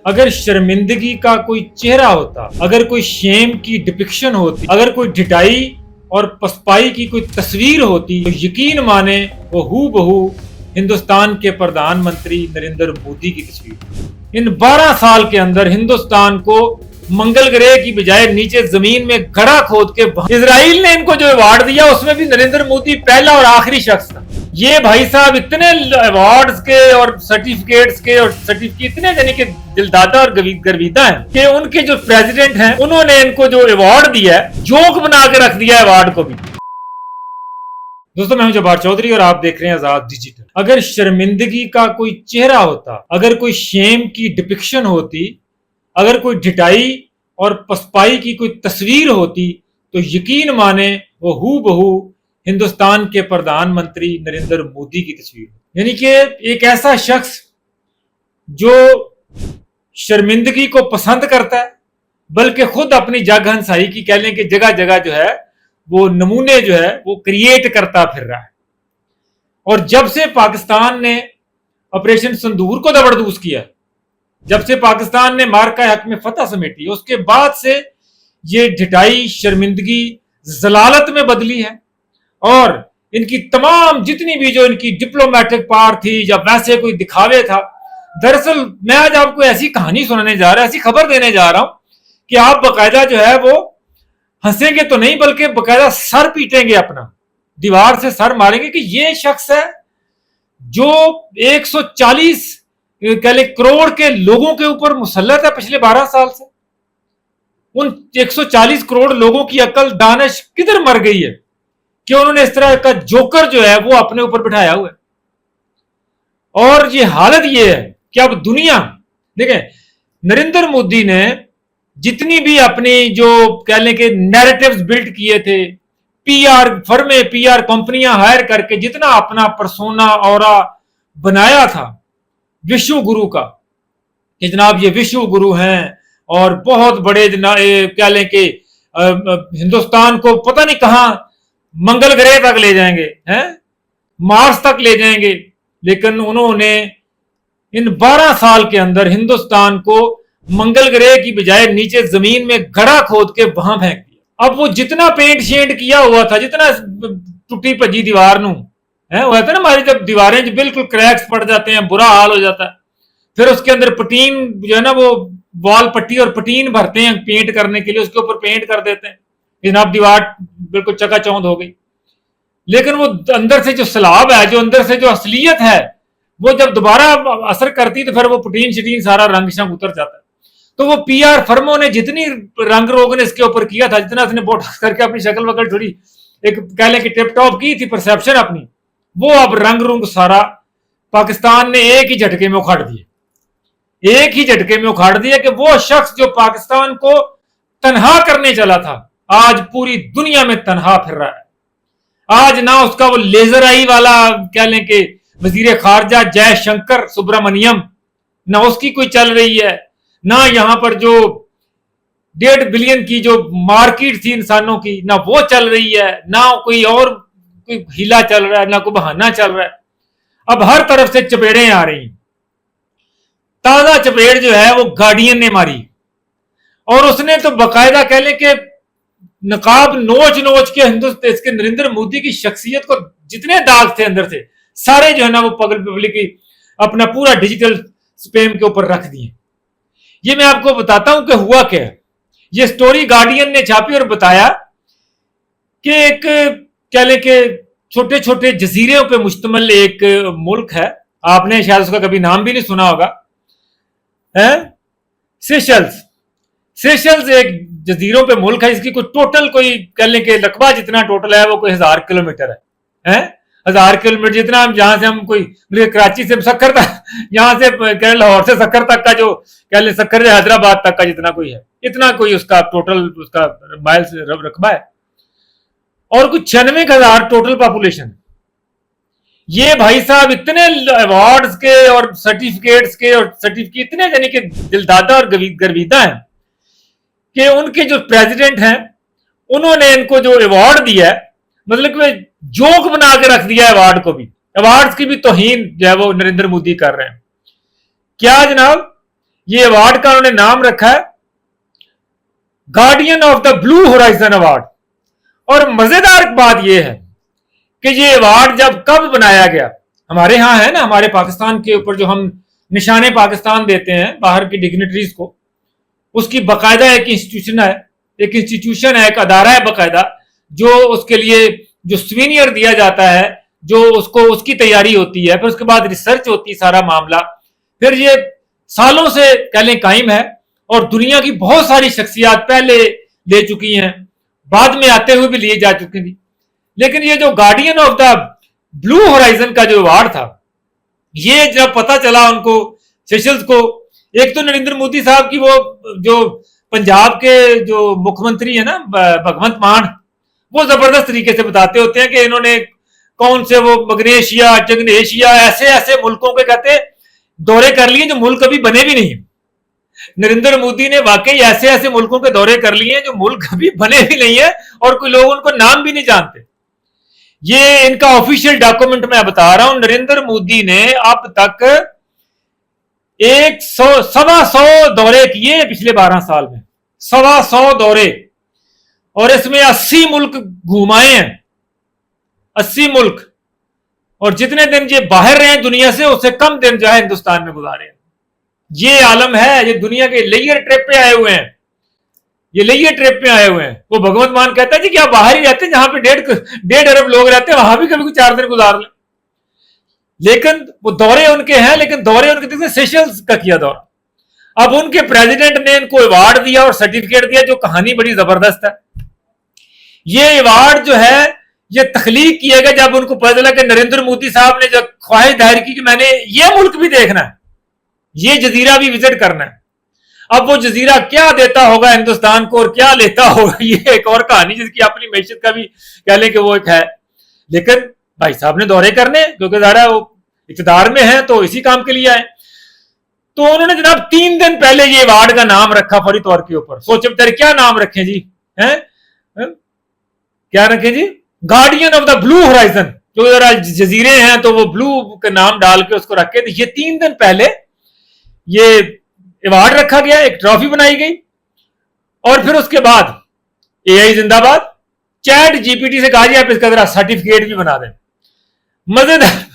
अगर शर्मिंदगी का कोई चेहरा होता, अगर कोई शेम की डिपिक्शन होती, अगर कोई ढिठाई और पसपाई की कोई तस्वीर होती, तो यकीन माने वो हूबहू हिंदुस्तान के प्रधानमंत्री नरेंद्र मोदी की तस्वीर। इन 12 साल के अंदर हिंदुस्तान को मंगल ग्रह की बजाय नीचे जमीन में गड्ढा खोद के इजराइल ने इनको जो अवार्ड दिया उसमें भी नरेंद्र मोदी पहला और आखिरी शख्स था। ये भाई साहब इतने अवार्ड्स के और सर्टिफिकेट्स के और सर्टिफिकेट इतने यानी कि दिलदादा और गर्विदा हैं कि उनके जो प्रेसिडेंट हैं उन्होंने इनको जो अवार्ड दिया है जोक बना के रख दिया अवार्ड को भी। दोस्तों मैं हूं जब्बार चौधरी और आप देख रहे हैं आजाद डिजिटल। अगर शर्मिंदगी का कोई चेहरा होता, अगर कोई शेम की डिपिक्शन होती, अगर कोई ढिठाई और पसपाई की कोई तस्वीर होती, तो यकीन माने वो हूबहू हिंदुस्तान के प्रधानमंत्री नरेंद्र मोदी की तस्वीर। यानी कि एक ऐसा शख्स जो शर्मिंदगी को पसंद करता है, बल्कि खुद अपनी जग हंसाई की कह लें कि जगह जगह जो है वो नमूने जो है वो क्रिएट करता फिर रहा है। और जब से पाकिस्तान ने ऑपरेशन संदूर को दबड़दूस किया, जब से पाकिस्तान ने मार्का हक में फतह समेटी, उसके बाद से ये ढिठाई शर्मिंदगी जलालत में बदली है। और इनकी तमाम जितनी भी जो इनकी डिप्लोमेटिक पावर थी या वैसे कोई दिखावे था, दरअसल मैं आज आपको ऐसी कहानी सुनाने जा रहा हूं, ऐसी खबर देने जा रहा हूं कि आप बकायदा जो है वो हंसेंगे तो नहीं बल्कि बकायदा सर पीटेंगे, अपना दीवार से सर मारेंगे कि ये शख्स है जो 140 कह ले करोड़ के लोगों के ऊपर मुसल्लत है पिछले 12 साल से। उन 140 करोड़ लोगों की अकल दानिश किधर मर गई है कि उन्होंने इस तरह का जोकर जो है वो अपने ऊपर बिठाया हुआ है। और ये हालत ये है कि अब दुनिया देखें, नरेंद्र मोदी ने जितनी भी अपनी जो कह लें कि नैरेटिव्स बिल्ड किए थे, पीआर फर्में पीआर कंपनियां हायर करके जितना अपना परसोना औरा बनाया था विश्व गुरु का कि जनाब ये विश्व गुरु हैं और बहुत बड़े कह लें कि हिंदुस्तान को पता नहीं कहां मंगल ग्रह तक ले जाएंगे, हैं मार्स तक ले जाएंगे। लेकिन उन्होंने इन 12 साल के अंदर हिंदुस्तान को मंगल ग्रह की बजाय नीचे जमीन में गड्ढा खोद के वहां फेंक दिया। अब वो जितना पेंट शेंट किया हुआ था, जितना टूटी भजी दीवार नू है वो है ना, हमारी जब दीवारें जो बिल्कुल क्रैक्स पड़ जाते हैं, बुरा हाल हो जाता है, फिर उसके अंदर पटीन जो है ना वो वॉल पट्टी और पटीन भरते हैं पेंट करने के लिए, उसके ऊपर पेंट कर देते हैं, जनाब दीवार बिल्कुल चकाचौंध हो गई। लेकिन वो अंदर से जो सलाब है, जो अंदर से जो असलियत है, वो जब दोबारा असर करती तो फिर वो पटीन शटीन सारा रंग शंग उतर जाता है। तो वो पीआर फर्मों ने जितनी रंग रोग ने इसके ऊपर किया था, जितना उसने बोटॉक्स करके अपनी शक्ल वकल थोड़ी एक कह लें कि टिप टॉप की थी परसेप्शन अपनी, वो अब रंग रूंग सारा पाकिस्तान ने एक ही झटके में उखाड़ दिया। एक ही झटके में उखाड़ दिया कि वो शख्स जो पाकिस्तान को तनहा करने चला था आज पूरी दुनिया में तनहा फिर रहा है। आज ना उसका वो लेजर आई वाला कह लें कि वजीर खारजा जयशंकर सुब्रमण्यम, ना उसकी कोई चल रही है, ना यहां पर जो 1.5 बिलियन की जो मार्केट थी इंसानों की, ना वो चल रही है, ना कोई और कोई हीला चल रहा है, ना कोई बहाना चल रहा है। अब हर तरफ से चपेड़ें आ रही। ताजा चपेड़ जो है वो गार्डियन ने मारी और उसने तो बकायदा कह लें कि नकाब नोच नोच के हिंदुस्तान इसके नरेंद्र मोदी की शख्सियत को जितने दाग थे अंदर से सारे जो है ना वो पब्लिक की अपना पूरा डिजिटल स्पैम के ऊपर रख दिए। ये मैं आपको बताता हूं कि हुआ क्या है। ये स्टोरी गार्डियन ने छापी और बताया कि एक कह लें कि छोटे छोटे जजीरों पे मुश्तमिल एक मुल्क है, आपने शायद उसका कभी नाम भी नहीं सुना होगा, है सेशल्स। सेशल्स एक जजीरों पे मुल्क है, इसकी कोई टोटल कोई कह लें कि रकबा जितना टोटल है वो कोई 1000 किलोमीटर है 1000 किलोमीटर जितना हम जहां से हम कोई कराची से सक्कर तक, यहां से लाहौर से सक्कर तक का जो कह लें सक्कर से हैदराबाद तक का जितना कोई है, इतना कोई उसका टोटल उसका माइल्स रकबा है और कुछ 96,000 टोटल पॉपुलेशन। ये भाई साहब इतने अवार्ड्स के और सर्टिफिकेट्स के और सर्टिफिकेट इतने यानी कि दिलदादा और गर्विदा हैं कि उनके जो प्रेसिडेंट हैं उन्होंने इनको जो अवार्ड दिया है, मतलब कि जोक बना के रख दिया अवार्ड को भी, अवार्ड्स की भी तौहीन जो है वो नरेंद्र मोदी कर रहे हैं। क्या जनाब, ये अवार्ड का उन्होंने नाम रखा है guardian of the blue horizon award. और मजेदार बात यह है कि ये अवार्ड जब कब बनाया गया, हमारे यहां है ना, हमारे पाकिस्तान के ऊपर जो हम निशाने पाकिस्तान देते हैं बाहर की डिग्निटरीज को, उसकी बाकायदा एक इंस्टीट्यूशन है, एक अदारा है बाकायदा, जो उसके लिए जो सुवीनियर दिया जाता है, जो उसको उसकी तैयारी होती है, फिर उसके बाद रिसर्च होती है, सारा मामला। फिर ये सालों से कह लें कायम है और दुनिया की बहुत सारी शख्सियात पहले ले चुकी हैं, बाद में आते हुए भी लिए जा चुकी थी। लेकिन ये जो guardian of the blue horizon का जो अवार्ड था, ये जब पता चला उनको, सेशल्स को, एक तो नरेंद्र मोदी साहब की वो जो पंजाब के जो मुख्यमंत्री है ना भगवंत मान, वो जबरदस्त तरीके से बताते होते हैं कि इन्होंने कौन से वो मग्नेशिया, चंगनेशिया, ऐसे ऐसे मुल्कों के कहते दौरे कर लिए जो मुल्क अभी बने भी नहीं। नरेंद्र मोदी ने वाकई ऐसे ऐसे मुल्कों के दौरे कर लिए जो मुल्क अभी बने भी नहीं है और कोई लोग उनको नाम भी नहीं जानते। ये इनका ऑफिशियल डॉक्यूमेंट मैं बता रहा हूं। नरेंद्र मोदी ने अब तक 100 दौरे किए पिछले 12 साल में, 100 दौरे, और इसमें 80 मुल्क घुमाए हैं, 80 मुल्क। और जितने दिन ये बाहर रहे हैं दुनिया से, उससे कम दिन जो है हिंदुस्तान में गुजारे हैं। ये आलम है, ये दुनिया के लेयर ट्रिप पे आए हुए हैं, ये लेयर ट्रिप पे आए हुए हैं। वो भगवंत मान कहता है जी कि आप बाहर ही रहते हैं, जहां पे 1.5 अरब लोग रहते हैं, वहां भी कभी 4 दिन गुजार लें। लेकिन वो दौरे उनके हैं, लेकिन दौरे उनके जैसे सेशल्स का किया दौरा। अब उनके प्रेसिडेंट ने इनको अवार्ड दिया और सर्टिफिकेट दिया, जो कहानी बड़ी जबरदस्त है। ये अवार्ड जो है ये तखलीक किया गया जब उनको पता चला कि नरेंद्र मोदी साहब ने जब ख्वाहिश जाहिर की कि मैंने ये मुल्क भी देखना है, ये जजीरा भी विजिट करना है। अब वो जजीरा क्या देता होगा हिंदुस्तान को और क्या लेता होगा, ये एक और कहानी, जिसकी अपनी मैशत का भी कह लें कि वो एक है। लेकिन भाई साहब ने दौरे करने, क्योंकि ज़ाहिर है वो इक़्तिदार में है तो इसी काम के लिए आए। तो उन्होंने जनाब 3 दिन पहले ये अवार्ड का नाम रखा फौरी तौर के ऊपर। सोचे बेचारे क्या नाम रखें जी, हैं क्या रखें जी, guardian of the blue horizon, क्योंकि जरा जजीरे हैं तो वो ब्लू का नाम डाल के उसको रखे। तो ये 3 दिन पहले ये अवार्ड रखा गया, एक ट्रॉफी बनाई गई, और फिर उसके बाद एआई जिंदाबाद, चैट जीपीटी से कहा जी आप इसका जरा सर्टिफिकेट भी बना दें। मजेदार,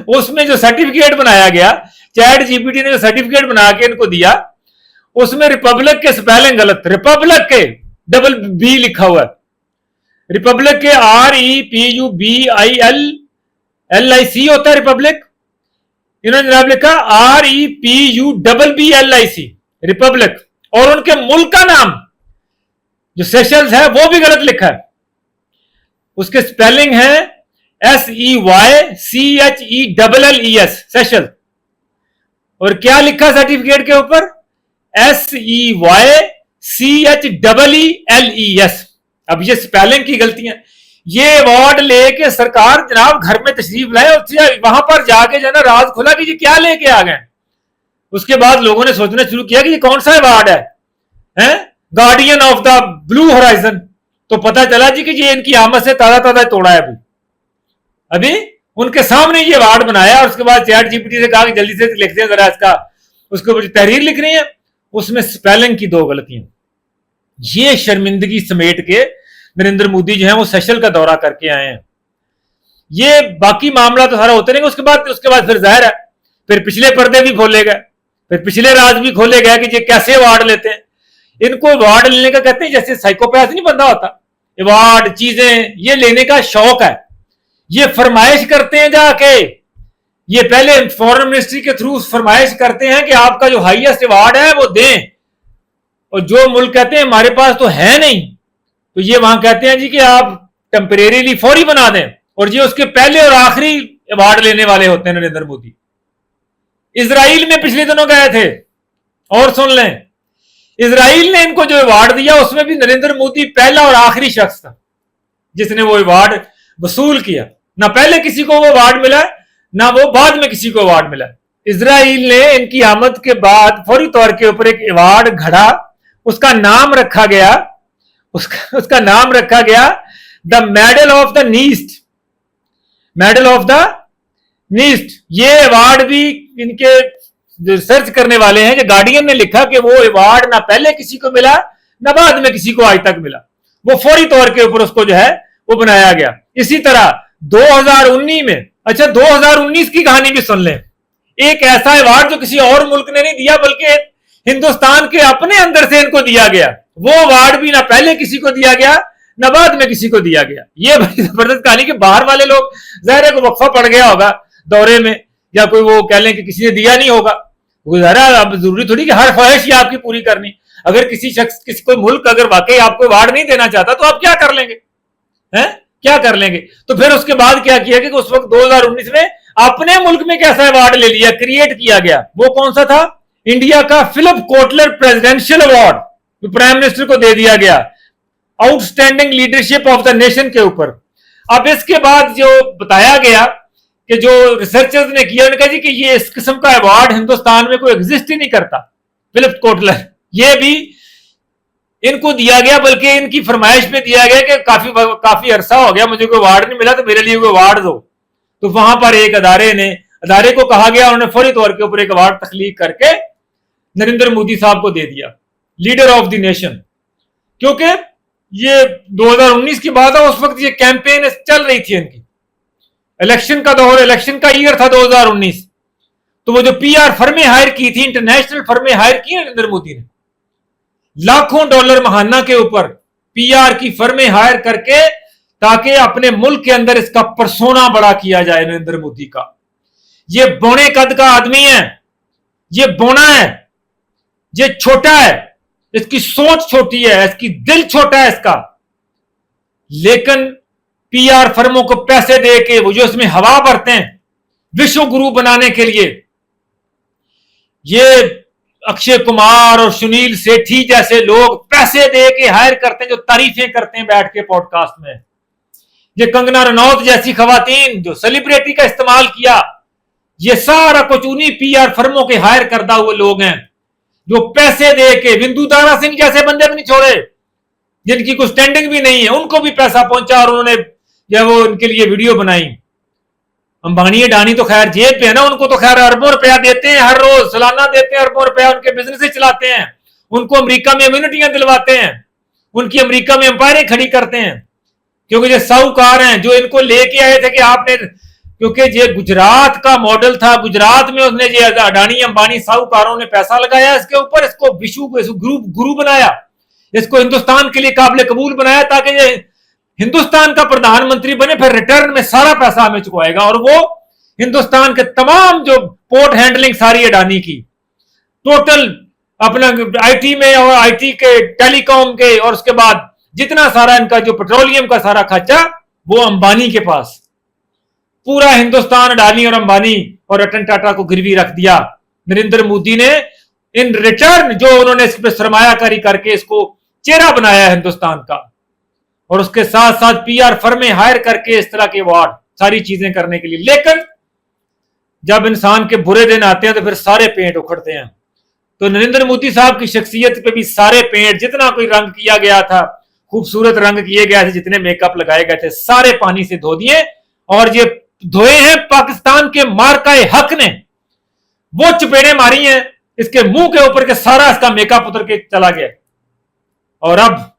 उसमें जो सर्टिफिकेट बनाया गया, चैट जीपीटी ने जो सर्टिफिकेट बना के इनको दिया, उसमें रिपब्लिक के स्पेलिंग गलत, रिपब्लिक के डबल बी लिखा हुआ है, रिपब्लिक के REPUBILLIC होता है रिपब्लिक, इन्होंने जनाब लिखा REPUBBLIC रिपब्लिक, और उनके मुल्क का नाम जो सेशल्स है वो भी गलत लिखा है। उसके स्पेलिंग है SEYCHELLES सेशल, और क्या लिखा सर्टिफिकेट के ऊपर, SEYCHELLES। अब ये स्पेलिंग की गलतियां, ये अवार्ड लेके सरकार जनाब घर में तशरीफ लाए और वहां पर जाके जो ना राज खुला कि ये क्या लेके आ गए। उसके बाद लोगों ने सोचना शुरू किया कि ये कौन सा अवार्ड है, guardian of the blue horizon. तो पता चला जी कि ये इनकी आमद से ताजा ताजा तोड़ा है। अभी उनके सामने ये अवार्ड बनाया, और उसके बाद चैट जीपीटी से कहा कि जल्दी से लिख दें जरा इसका, उसके ऊपर तहरीर लिख रही है, उसमें स्पेलिंग की 2 गलतियां। ये शर्मिंदगी समेट के नरेंद्र मोदी जो है वो सेशल का दौरा करके आए हैं। ये बाकी मामला तो सारा होते रहेंगे। उसके बाद फिर जाहिर है फिर पिछले पर्दे भी खोले गए, फिर पिछले राज भी खोले गए कि ये कैसे अवार्ड लेते हैं। इनको अवार्ड लेने का कहते हैं जैसे साइकोपैथ नहीं बंदा होता, अवार्ड चीजें ये लेने का शौक है। ये फरमाइश करते हैं जाके, ये पहले फॉरेन मिनिस्ट्री के थ्रू फरमाइश करते हैं कि आपका जो हाईएस्ट अवार्ड है वो दें, और जो मुल्क कहते हैं हमारे पास तो है नहीं, तो ये वहां कहते हैं जी कि आप टेम्परेरीली फौरी बना दें, और ये उसके पहले और आखिरी अवार्ड लेने वाले होते हैं नरेंद्र मोदी। इजराइल में पिछले दिनों गए थे, और सुन लें, इजराइल ने इनको जो अवार्ड दिया उसमें भी नरेंद्र मोदी पहला और आखिरी शख्स था जिसने वो अवार्ड वसूल किया। ना पहले किसी को वो अवार्ड मिला, ना वो बाद में किसी को अवार्ड मिला। इजराइल ने इनकी आमद के बाद फौरी तौर के ऊपर एक अवार्ड घड़ा, उसका नाम रखा गया, उसका नाम रखा गया the medal of the nest, medal of the nest. ये अवार्ड भी इनके रिसर्च करने वाले हैं, जो गार्डियन ने लिखा कि वो अवार्ड ना पहले किसी को मिला ना बाद में किसी को आज तक मिला, वो फौरी तौर के ऊपर उसको जो है वो बनाया गया। इसी तरह 2019 में, अच्छा 2019 की कहानी भी सुन लें, एक ऐसा अवार्ड जो किसी और मुल्क ने नहीं दिया बल्कि हिंदुस्तान के अपने अंदर से इनको दिया गया, वो अवार्ड भी ना पहले किसी को दिया गया ना बाद में किसी को दिया गया। ये बड़ी जबरदस्त कहानी कि बाहर वाले लोग ज़ाहिर है को वक्फा पड़ गया होगा दौरे में, या कोई वो कह लें कि किसी ने दिया नहीं होगा, अब जरूरी थोड़ी कि हर ख्वाहिश ही आपकी पूरी करनी। अगर किसी शख्स, किसी कोई मुल्क अगर वाकई आपको अवार्ड नहीं देना चाहता तो आप क्या कर लेंगे, हैं क्या कर लेंगे? तो फिर उसके बाद क्या किया कि उस वक्त 2019 में अपने मुल्क में कैसा अवार्ड ले लिया, क्रिएट किया गया। वो कौन सा था? इंडिया का फिलिप कोटलर प्रेसिडेंशियल अवार्ड, जो प्राइम मिनिस्टर को दे दिया गया, outstanding leadership of the nation के ऊपर। अब इसके बाद जो बताया गया कि जो रिसर्चर्स ने किया, उन्होंने कहा जी कि ये इस किस्म का अवार्ड हिंदुस्तान में कोई एग्जिस्ट ही नहीं करता। फिलिप कोटलर, ये भी इनको दिया गया, बल्कि इनकी फरमाइश पे दिया गया कि काफी अरसा हो गया मुझे कोई अवार्ड नहीं मिला, तो मेरे लिए कोई अवार्ड दो। तो वहां पर एक अदारे को कहा गया, उन्होंने फौरी तौर के ऊपर एक अवार्ड तख्लीक करके नरेंद्र मोदी साहब को दे दिया, लीडर ऑफ द नेशन। क्योंकि ये 2019 की बात है, उस वक्त ये कैंपेन चल रही थी इनकी, इलेक्शन का दौर, इलेक्शन का ईयर था 2019। तो वो जो पीआर फर्में हायर की थी, इंटरनेशनल फर्में हायर की नरेंद्र मोदी ने, लाखों डॉलर महाना के ऊपर पीआर की फर्में हायर करके, ताकि अपने मुल्क के अंदर इसका परसोना बड़ा किया जाए नरेंद्र मोदी का। ये बौने कद का आदमी है, ये बौना है, ये छोटा है, इसकी सोच छोटी है, इसकी दिल छोटा है इसका, लेकिन पीआर फर्मों को पैसे दे के वो जो इसमें हवा भरते हैं विश्व गुरु बनाने के लिए, ये अक्षय कुमार और सुनील सेठी जैसे लोग पैसे दे के हायर करते हैं, जो तारीफें करते हैं बैठ के पॉडकास्ट में। ये कंगना रनौत जैसी खवातीन जो सेलिब्रिटी का इस्तेमाल किया, ये सारा कुछ उन्हीं पीआर फर्मों के हायर करदा हुए लोग हैं, जो पैसे दे के, बिंदु दारा सिंह जैसे बंदे भी नहीं छोड़े, जिनकी कोई स्टैंडिंग भी नहीं है, उनको भी पैसा पहुंचा और उन्होंने जो वो उनके लिए वीडियो बनाई। अंबानी अडानी तो खैर जेब पे है ना, उनको तो खैर अरबों रुपया देते हैं, हर रोज सालाना देते हैं अरबों रुपया, उनके बिजनेस चलाते हैं, उनको अमेरिका में इम्यूनिटियां दिलवाते हैं, उनकी अमेरिका में एम्पायरें खड़ी करते हैं। क्योंकि जो साहूकार हैं जो इनको लेके आए थे कि आपने, क्योंकि ये गुजरात का मॉडल था, गुजरात में उसने ये अडानी अंबानी साहूकारों ने पैसा लगाया इसके ऊपर, इसको विश्व गुरु बनाया, इसको हिंदुस्तान के लिए काबिल कबूल बनाया, ताकि ये हिंदुस्तान का प्रधानमंत्री बने, फिर रिटर्न में सारा पैसा हमें चुकाएगा। और वो हिंदुस्तान के तमाम जो पोर्ट हैंडलिंग सारी अडानी की, टोटल अपना आईटी में और आईटी के टेलीकॉम के, और उसके बाद जितना सारा इनका जो पेट्रोलियम का सारा खर्चा वो अंबानी के पास। पूरा हिंदुस्तान अडानी और अंबानी और रतन टाटा को गिरवी रख दिया नरेंद्र मोदी ने। इन रिटर्न जो उन्होंने इस पर सरमायाकारी करके इसको चेहरा बनाया हिंदुस्तान का, और उसके साथ साथ पीआर फर्में हायर करके इस तरह के अवार्ड, सारी चीजें करने के लिए। लेकिन जब इंसान के बुरे दिन आते हैं तो फिर सारे पेंट उखड़ते हैं। तो नरेंद्र मोदी साहब की शख्सियत पे भी सारे पेंट, जितना कोई रंग किया गया था, खूबसूरत रंग किए गए थे, जितने मेकअप लगाए गए थे, सारे पानी से धो दिए, और ये धोए हैं पाकिस्तान के मार्काए हक ने। वो चपेड़े मारी हैं इसके मुंह के ऊपर के सारा इसका मेकअप उतर के चला गया, और अब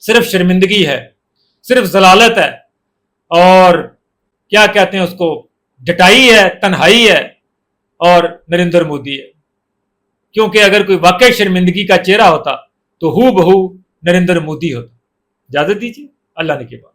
सिर्फ शर्मिंदगी है, सिर्फ जलालत है, और क्या कहते हैं उसको, डटाई है, तन्हाई है, और नरेंद्र मोदी है। क्योंकि अगर कोई वाकई शर्मिंदगी का चेहरा होता तो हूबहू नरेंद्र मोदी होता। इजाजत दीजिए, अल्लाह ने के बाद।